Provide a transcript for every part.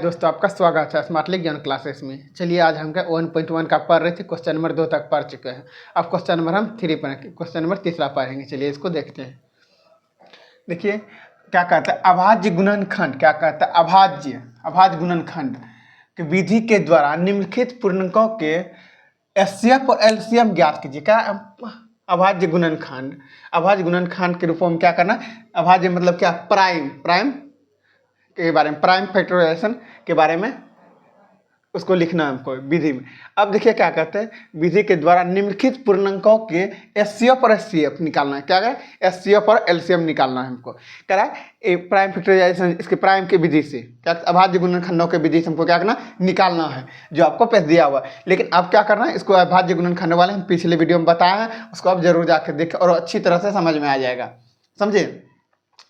दोस्तों आपका स्वागत है स्मार्टली ज्ञान क्लासेस में। चलिए आज हम 1.1 का पढ़ रहे थे, क्वेश्चन नंबर 2 तक पढ़ चुके हैं। अब क्वेश्चन नंबर हम 3 पढ़ेंगे, क्वेश्चन नंबर 3 पढ़ेंगे। चलिए इसको देखते हैं। देखिए क्या कहता है, अभाज्य गुणनखंड। क्या कहता है, अभाज्य गुणनखंड की विधि के द्वारा निम्नलिखित पूर्णांकों के एचसीएफ और एलसीएम ज्ञात कीजिए। क्या अभाज्य गुणनखंड के रूप में क्या करना, अभाज्य मतलब क्या, प्राइम के बारे में, प्राइम फैक्टराइजेशन के बारे में उसको लिखना है हमको विधि में। अब देखिए क्या कहते हैं, विधि के द्वारा निम्नलिखित पूर्णांकों के एचसीएफ और एचसीएफ निकालना है। क्या करें, एचसीएफ और एलसीएम निकालना है हमको। क्या है, प्राइम फैक्टराइजेशन, इसके प्राइम के विधि से क्या, अभाज्य गुणनखंडों के विधि से हमको क्या करना, निकालना है, जो आपको पेश दिया हुआ है। लेकिन अब क्या करना है, इसको अभाज्य गुणनखंड वाले हम पिछले वीडियो में बताया है, उसको आप जरूर जाकर देखें और अच्छी तरह से समझ में आ जाएगा, समझे।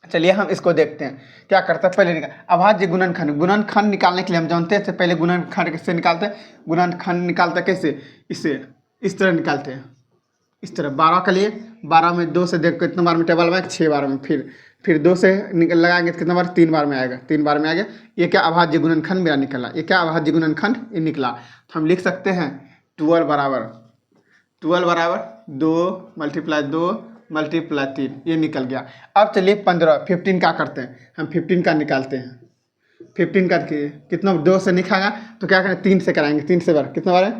चलिए हम इसको देखते हैं। क्या करता है, पहले अभाज्य गुणनखंड निकालने के लिए हम जानते हैं, पहले गुणनखंड कैसे निकालते हैं। गुणनखंड निकालते कैसे, इससे इस तरह निकालते हैं, इस तरह 12 के लिए 12 में 2 से देख कितने बार में टेबल में 6 बार में, फिर 2 से लगाएंगे तो कितना बार, 3 बार में आएगा, 3 बार में आ गया। ये क्या अभाज्य गुणनखंड मेरा निकला, ये क्या अभाज्य गुणनखंड ये निकला। तो हम लिख सकते हैं 12 बराबर 2 मल्टीप्लाई 2 मल्टीप्लाई 3, ये निकल गया। अब चलिए 15 का करते हैं, हम 15 का निकालते हैं। 15 का कितना, 2 से निकालेगा तो क्या करें, 3 से कराएंगे, 3 से बार कितना बार है,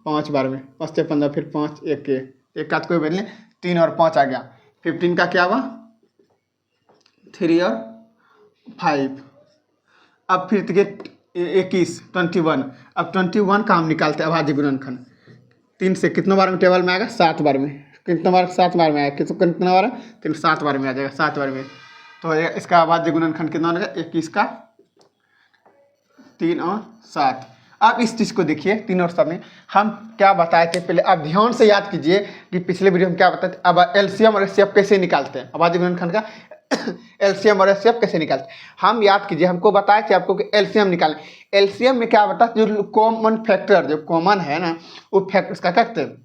5 बार में, 5 से 15, फिर 5 एक का कोई बदले, 3 और 5 आ गया। 15 का क्या हुआ, 3 और 5। अब फिर 21 21। अब 21 का हम निकालते हैं अभाज्य गुणनखंड। 3 से कितना बार में टेबल में आएगा, 7 बार में, कितना बार, 7 बार में आएगा, कितना बार है, 7 बार में आ जाएगा, 7 बार में। तो इसका अभाज्य गुणनखंड कितना होगा, 21 का 3 और 7। अब इस चीज़ को देखिए, 3 और 7 में हम क्या बताए थे पहले, आप ध्यान से याद कीजिए कि पिछले वीडियो में क्या बताए थे। अब एलसीएम और एचसीएफ कैसे निकालते हैं, अभाज्य गुणनखंड का एलसीएम और एचसीएफ कैसे निकालते हैं, हम याद कीजिए। हमको बताए थे आपको कि एलसीएम निकालें। एलसीएम में क्या बता, जो कॉमन फैक्टर जो कॉमन है ना, वो फैक्टर उसका क्या कहते हैं,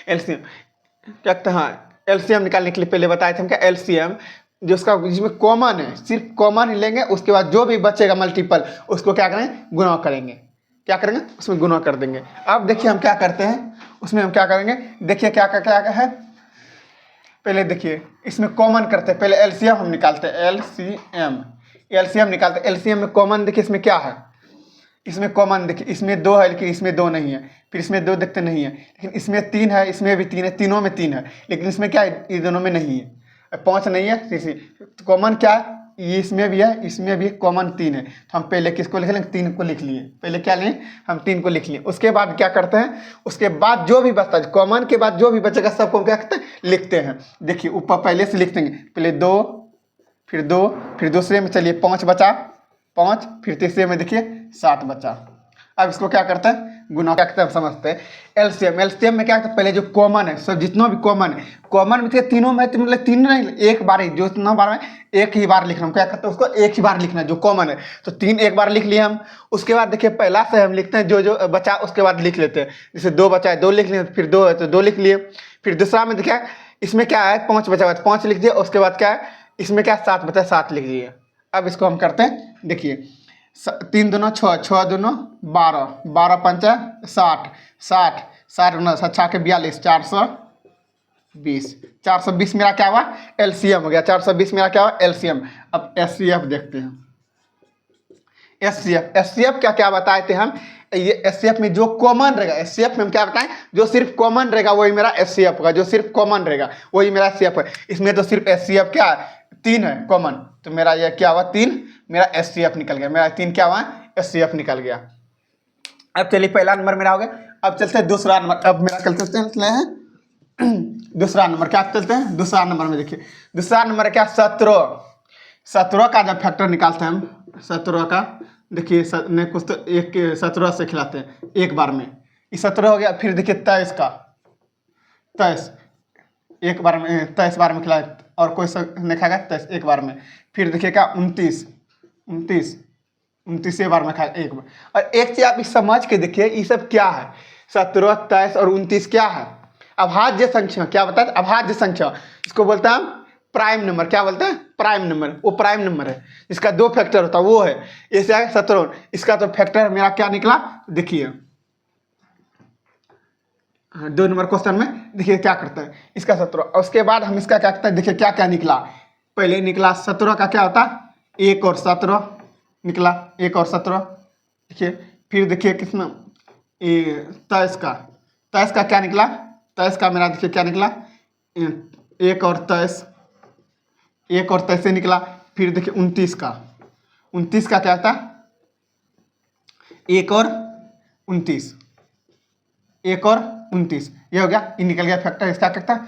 एलसीएम क्या कहते हैं। हाँ, एलसीएम निकालने के लिए पहले बताए थे हम क्या, एलसीएम जो उसका जिसमें कॉमन है, सिर्फ कॉमन ही लेंगे, उसके बाद जो भी बचेगा मल्टीपल उसको क्या करेंगे, गुणा करेंगे। क्या करेंगे, उसमें गुणा कर देंगे। अब देखिए हम क्या करते हैं, उसमें हम क्या करेंगे, देखिए क्या है। पहले देखिए इसमें कॉमन करते हैं, पहले एलसीएम हम निकालते हैं, एलसीएम निकालते हैं। एलसीएम में कॉमन देखिए इसमें क्या है, इसमें कॉमन देखिए, इसमें 2 है लेकिन इसमें 2 नहीं है, फिर इसमें 2 देखते नहीं है, लेकिन इसमें 3 है, इसमें भी 3 है, तीनों में 3 है, लेकिन इसमें क्या है, ये दोनों में नहीं है, 5 नहीं है। तो कॉमन क्या है, ये इसमें भी है, इसमें भी कॉमन 3 है। तो हम पहले किसको लिख लेंगे, 3 को लिख लिए, पहले क्या लें, हम 3 को लिख लिए। उसके बाद क्या करते हैं, उसके बाद जो भी बचता है, कॉमन के बाद जो भी बचेगा सबको क्या करते हैं, लिखते हैं। देखिए ऊपर पहले से लिख देंगे, पहले 2, फिर दूसरे में चलिए 5 बचा, 5, फिर तीसरे में देखिए 7 बचा। अब इसको क्या करते हैं, गुना क्या करते हैं, समझते हैं। एलसीएम में क्या करते हैं, पहले जो कॉमन है, सब जितना भी कॉमन है, कॉमन में तीनों में तो मतलब 3 नहीं, एक बार ही, जो इतना बार में एक ही बार लिखना, हम क्या करते हैं, उसको एक ही बार लिखना है जो कॉमन है। तो 3 एक बार लिख लिए हम। उसके बाद देखिए पहला से हम लिखते हैं, जो बचा उसके बाद लिख लेते हैं। जैसे 2 बचा है 2 लिख लिए, फिर 2 है तो 2 लिख लिए। फिर दूसरा में देखिए इसमें क्या है, 5 बचा हुआ है, 5 लिख दिए। उसके बाद क्या है, इसमें क्या 7 बचा है, 7 लिख दिए। अब इसको हम करते हैं, देखिए 3 दूना 6, 6 दूना 12, 12 पंचा 60, 60 गुना 7 के 42, 420 मेरा क्या हुआ, एलसीएम हो गया। 420 मेरा क्या हुआ, एलसीएम। अब एचसीएफ देखते हैं। एचसीएफ क्या बताए थे हम, ये एचसीएफ में जो कॉमन रहेगा, एचसीएफ में हम क्या बताएं, जो सिर्फ कॉमन रहेगा वही मेरा एचसीएफ होगा, जो सिर्फ कॉमन रहेगा वही मेरा एचसीएफ है। इसमें तो सिर्फ एचसीएफ क्या है, 3 है कॉमन, तो मेरा ये क्या हुआ, 3 मेरा एचसीएफ निकल गया। मेरा 3 क्या हुआ, एचसीएफ निकल गया। अब चलिए पहला नंबर मेरा हो गया। अब चलते हैं दूसरा नंबर। अब मेरा चलते हैं दूसरा नंबर। क्या चलते हैं, दूसरा नंबर में देखिए, दूसरा नंबर क्या, 17 का जब फैक्टर निकालते हैं हम, 17 का देखिए नहीं कुछ तो एक 17 से खिलाते हैं एक बार में, ये 17 हो गया। फिर देखिए 23 का, 23 एक बार में, 23 बार में खिलाए, और कोई नहीं खाएगा 23 एक बार में। फिर देखिएगा 29 बार में खाएगा एक बार। और एक चीज आप इस समझ के देखिए, ये सब क्या है, 17 23 और 29 क्या है, अभाज्य संख्या। क्या बताते, अभाज्य संख्या, इसको बोलते हैं प्राइम नंबर। क्या बोलते हैं, प्राइम नंबर, वो प्राइम नंबर है इसका 2 फैक्टर होता है, वो है। ऐसे आएगा 17, इसका तो फैक्टर मेरा क्या निकला देखिए। 2 नंबर क्वेश्चन में देखिए क्या करता है इसका 17, और उसके बाद हम इसका क्या करते हैं देखिए क्या क्या निकला। पहले निकला 17 का क्या होता है 1 और 17 निकला, 1 और 17 देखिए। फिर देखिए कितना 23 का, 23 का क्या निकला, 23 का मेरा देखिए क्या निकला 1 और 23, 1 और 23 से निकला। फिर देखिए 29 का, 29 का क्या था 1 और 29, 1 और 29 ये हो गया, ये निकल गया फैक्टर। इसका क्या था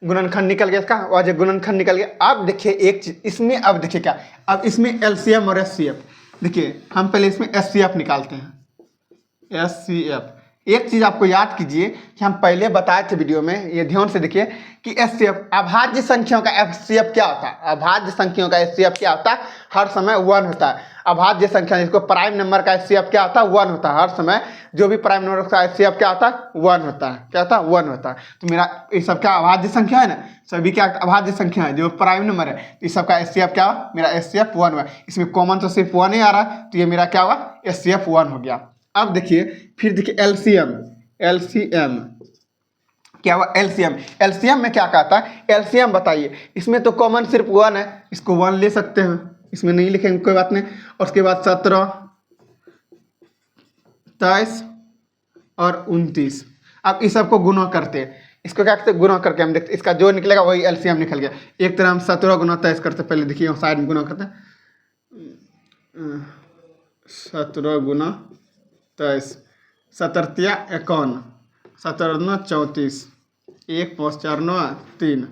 गुणनखंड निकल गया इसका, और जो गुणनखंड निकल गया। अब देखिए एक चीज इसमें, अब देखिए क्या, अब इसमें एलसीएम और एचसीएफ देखिए, हम पहले इसमें एचसीएफ निकालते हैं, एचसीएफ। एक चीज आपको याद कीजिए कि हम पहले बताए थे वीडियो में, ये ध्यान से देखिए कि एचसीएफ अभाज्य संख्याओं का एचसीएफ क्या होता है, अभाज्य संख्याओं का एचसीएफ क्या होता है, हर समय 1 होता है। अभाज्य संख्या जिसको प्राइम नंबर का एचसीएफ क्या होता है 1 होता है, हर समय जो भी प्राइम नंबर का एचसीएफ क्या होता है 1 होता है, क्या होता है 1 होता है। तो मेरा ये सब क्या अभाज्य संख्या है ना, सभी क्या अभाज्य संख्या है जो प्राइम नंबर है, तो इस सब का एचसीएफ क्या हुआ मेरा एचसीएफ 1 हुआ। इसमें कॉमन तो सिर्फ 1 ही आ रहा है, तो ये मेरा क्या हुआ एचसीएफ 1 हो गया। अब देखिए फिर देखिए एलसीएम, एलसीएम क्या हुआ एलसीएम, एलसीएम में क्या कहता है एलसीएम बताइए। इसमें तो कॉमन सिर्फ 1 है, इसको 1 ले सकते हैं, इसमें नहीं लिखेंगे कोई बात नहीं। और उसके बाद 17, 23 और 29, अब इस सबको गुना करते हैं, इसको क्या करते हैं गुना करके हम देखते, इसका जो निकलेगा वही एलसीएम निकल गया। एक तरह हम 17 गुना 23 करते, पहले देखिए साइड में गुना करते हैं 17 गुना 23, 17 51, 17 34, 1 5 4 9 3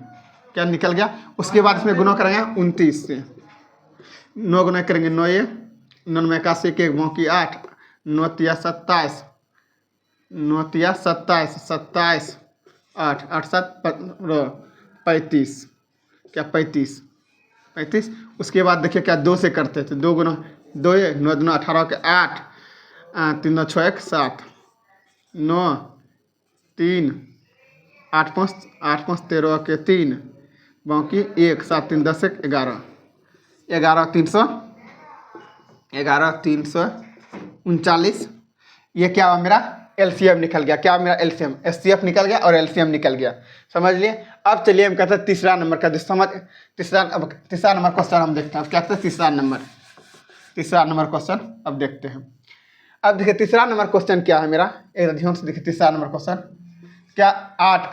क्या निकल गया। उसके बाद इसमें गुना करेंगे 29 से, 9 गुना करेंगे 9 ये 9 में 81 के 1 की 8, 9 तिया 27, 9 तिया 27, 27 8 8 7 35 क्या 35 35। उसके बाद देखिए क्या 2 से करते थे, 2 गुना 2 ये 9 दुना 18 के 8, 3 9 6 1 7, 9 3 8 5 13 के 3 बाकी 1 7 3 10 1 11, 11 339, ये क्या हुआ मेरा एलसीएम निकल गया। क्या मेरा एलसीएम एचसीएफ निकल गया और एलसीएम निकल गया, समझ लिए। अब चलिए हम कहते हैं तीसरा नंबर का, तीसरा नंबर क्वेश्चन हम देखते हैं। अब क्या कहते हैं तीसरा नंबर क्वेश्चन अब देखते हैं। अब देखिए तीसरा नंबर क्वेश्चन क्या है मेरा, एक ध्यान से देखिए तीसरा नंबर क्वेश्चन क्या 8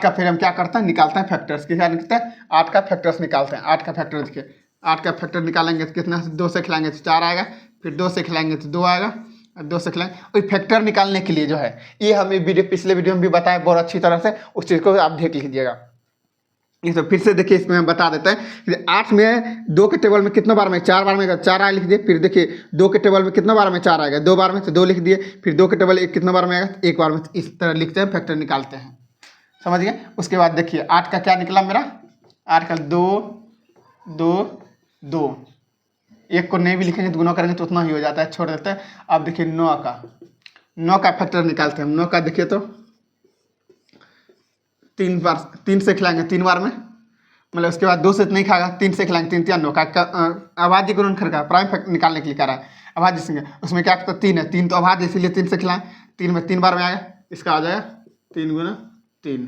का फिर हम क्या करते हैं निकालते हैं फैक्टर्स, क्या निकलते हैं 8 का फैक्टर्स निकालते हैं। 8 का फैक्टर देखिए, 8 का फैक्टर निकालेंगे तो कितना 2 से खिलाएंगे तो 4 आएगा, फिर 2 से खिलाएंगे तो 2 आएगा, 2 से खिलाएंगे। और फैक्टर निकालने के लिए जो है ये हमें वीडियो पिछले वीडियो में भी बताया बहुत अच्छी तरह से, उस चीज़ को आप देख लीजिएगा। ये तो फिर से देखिए इसमें हम बता देते हैं 8 में 2 के टेबल में कितना बार में 4 बार में 4 आए लिख दिए, फिर देखिए 2 के टेबल में कितना बार में 4 आएगा 2 बार में, तो 2 लिख दिए, फिर 2 के टेबल कितना बार में आएगा 1 बार में, इस तरह लिखते हैं फैक्टर निकालते हैं, समझ गए। उसके बाद देखिए 8 का क्या निकला मेरा, 8 का 2 2 2, 1 को नहीं भी लिखेंगे तो गुना करेंगे तो उतना ही हो जाता है, छोड़ देते हैं। अब देखिए 9 का फैक्टर निकालते हैं हम। 9 का देखिए तो 3 से खिलाएंगे 3 बार में, मतलब उसके बाद 2 से नहीं खाएगा, 3 से खिलाएंगे 3 9 का अभाज्य गुणनखंड का प्राइम फैक्टर निकालने के लिए कह रहा है अभाज्य संख्या, उसमें क्या करता 3 है, 3 तो अभाज्य इसीलिए 3 से खिलाएं, 3 में 3 बार में आएगा, इसका आ जाएगा 3 गुना 3।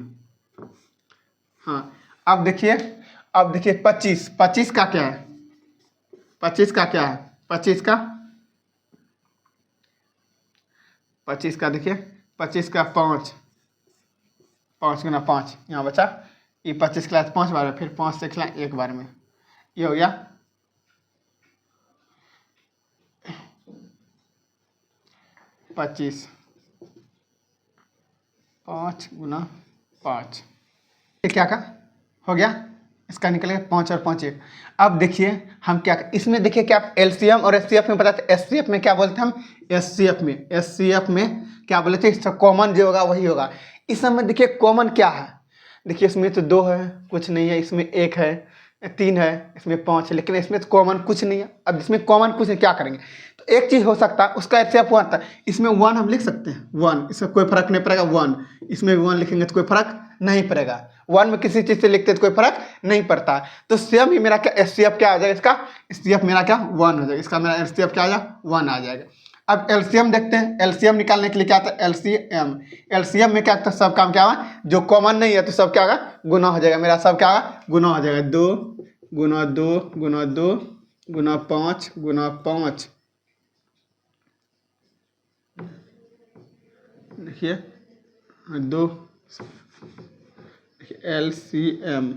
हाँ अब देखिए 25 का क्या है, 25 का क्या है, 25 का देखिए 25 का 5 गुना 5 यहाँ बचा, ये 25 खिलाए 5 बार में, फिर 5 से खिलाए 1 बार में, ये हो गया 25, 5 गुना 5, ये क्या का हो गया, इसका निकलेगा 5 और 5 1। अब देखिए हम क्या इसमें देखिए क्या एलसीएम और एचसीएफ में बताते, एचसीएफ में क्या बोलते हैं हम, एचसीएफ में क्या बोले थे, इसका कॉमन जो होगा वही होगा। इस समय देखिए कॉमन क्या है, देखिए इसमें तो 2 है कुछ नहीं है, इसमें 1 है 3 है, इसमें 5 है, लेकिन इसमें तो कॉमन कुछ नहीं है। अब इसमें कॉमन कुछ नहीं क्या करेंगे, तो एक चीज़ हो सकता है उसका एचसीएफ 1 था, इसमें 1 हम लिख सकते हैं 1, इसमें कोई फर्क नहीं पड़ेगा 1, इसमें भी 1 लिखेंगे तो कोई फर्क नहीं पड़ेगा। वन में किसी चीज़ से लिखते तो कोई फर्क नहीं पड़ता। तो सेम ही मेरा क्या एचसीएफ क्या आ जाएगा, इसका एचसीएफ मेरा क्या 1 हो जाएगा, इसका मेरा एचसीएफ क्या आ जाएगा 1 आ जाएगा। अब एलसीएम देखते हैं, एलसीएम निकालने के लिए क्या आता है एलसीएम, एलसीएम में क्या आता है सब काम क्या होगा, जो कॉमन नहीं है तो सब क्या होगा गुना हो जाएगा, मेरा सब क्या होगा गुना हो जाएगा, 2 गुना 2 गुना 2 गुना 5 गुना 5। देखिए 2 एलसीएम,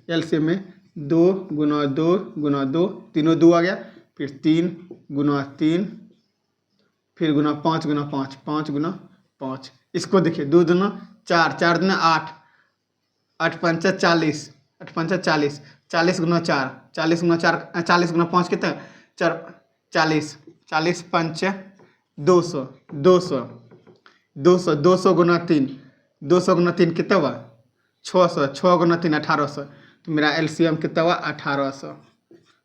एलसीएम में 2 गुना 2 गुना 2, तीनों 2 आ गया, फिर 3 गुना 3, फिर गुना 5 गुना 5, 5 गुना 5। इसको देखिए 2 दूना 4, 4 दूना 8, 8 पंचा 40, 8 पंचा 40, 40 गुना 4, 40 गुना 4, 40 गुना 5 कितना 4, 40, 40 पंचा 200, 200, 200, 200 गुना 3, 200 गुना 3 कितना हुआ 600, 6 गुना 3 1800। तो मेरा एलसीएम कितना हुआ 1800,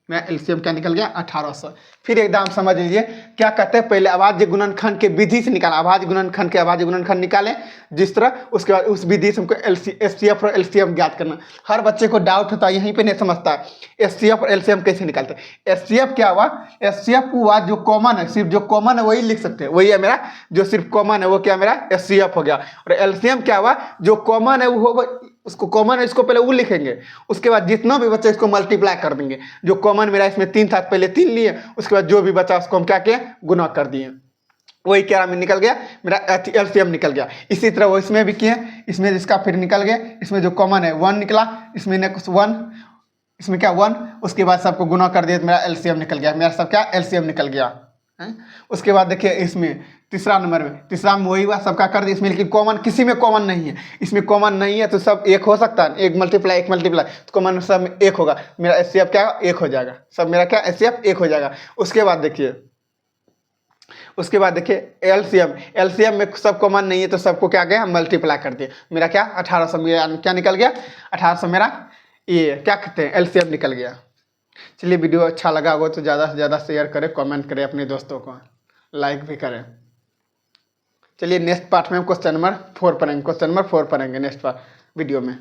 मेरा एलसीएम क्या निकल गया 1800। फिर एकदम समझ लीजिए क्या कहते हैं, पहले अभाज्य गुणनखंड के विधि से निकाला, अभाज्य गुणनखंड के अभाज्य गुणनखंड निकालें जिस तरह, उसके बाद उस विधि से हमको एचसीएफ और एलसीएम ज्ञात करना। हर बच्चे को डाउट होता है, यहीं पे नहीं समझता एचसीएफ और एलसीएम कैसे निकालते हैं। एचसीएफ क्या हुआ, एचसीएफ हुआ जो कॉमन है, सिर्फ जो कॉमन है वही लिख सकते हैं, वही है मेरा जो सिर्फ कॉमन है वो क्या मेरा एचसीएफ हो गया। और एलसीएम क्या हुआ जो कॉमन है वो उसको कॉमन है इसको पहले वो लिखेंगे, उसके बाद जितना भी बचा इसको मल्टीप्लाई कर देंगे। जो कॉमन मेरा इसमें 3 था पहले 3 लिए, उसके बाद जो भी बचा उसको हम क्या किए गुना कर दिए, वही क्या में निकल गया मेरा एलसीएम निकल गया। इसी तरह वो इसमें भी किए, इसमें जिसका फिर निकल गया, इसमें जो कॉमन है 1 निकला, इसमें ने कुछ 1, इसमें क्या 1, उसके बाद सबको गुना कर दिया तो मेरा एलसीएम निकल गया, मेरा सब क्या एलसीएम निकल गया है। उसके बाद देखिए इसमें तीसरा नंबर में, तीसरा में वही हुआ सबका कर दिया इसमें, लेकिन कॉमन किसी में कॉमन नहीं है, इसमें कॉमन नहीं है तो सब एक हो सकता है, एक मल्टीप्लाई तो कॉमन सब में एक होगा, मेरा एचसीएफ क्या एक हो जाएगा, सब मेरा क्या एचसीएफ एक हो जाएगा। उसके बाद देखिए एलसीएम, एलसीएम में सब कॉमन नहीं है तो सबको क्या गया मल्टीप्लाई कर दिए, मेरा क्या 1800 मेरा क्या निकल गया 1800 मेरा ये क्या कहते हैं एलसीएम निकल गया। चलिए वीडियो अच्छा लगा होगा तो ज़्यादा से ज़्यादा शेयर करें, कमेंट करें, अपने दोस्तों को लाइक भी करें। चलिए नेक्स्ट पार्ट में हम क्वेश्चन नंबर 4 पढ़ेंगे, क्वेश्चन नंबर 4 पढ़ेंगे नेक्स्ट वीडियो में।